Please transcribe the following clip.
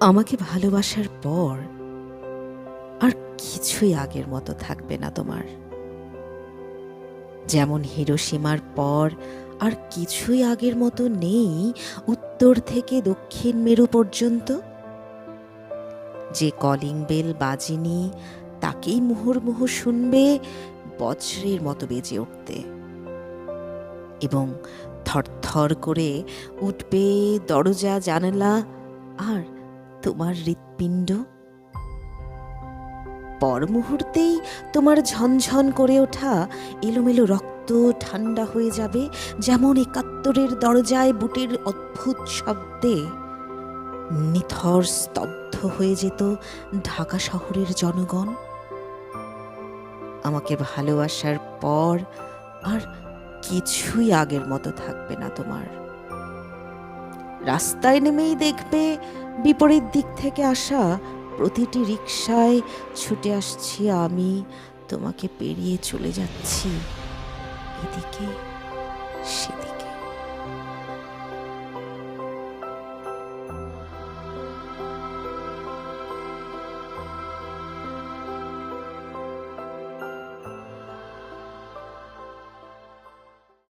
আমাকে ভালোবাসার পর আর কিছুই আগের মতো থাকবে না তোমার। যেমন হিরোশিমার পর আর কিছুই আগের মতো নেই উত্তর থেকে দক্ষিণ মেরু পর্যন্ত। যে কলিং বেল বাজেনি তাকেই মুহুর্মুহু শুনবে বজ্রের মতো বেজে উঠতে, এবং থরথর করে উঠবে দরজা জানালা আর তোমার হৃৎপিণ্ড। পর মুহূর্তেই তোমার ঝনঝন করে ওঠা এলোমেলো রক্ত ঠান্ডা হয়ে যাবে, যেমন একাত্তরের দরজায় বুটের অদ্ভুত শব্দে নিথর স্তব্ধ হয়ে যেত ঢাকা শহরের জনগণ। আমাকে ভালোবাসার পর আর কিছুই আগের মতো থাকবে না তোমার। রাস্তায় নেমেই দেখবে বিপরীত দিক থেকে আসা প্রতিটি রিকশায় ছুটে আসছি আমি, তোমাকে পেরিয়ে চলে যাচ্ছি এদিকে সে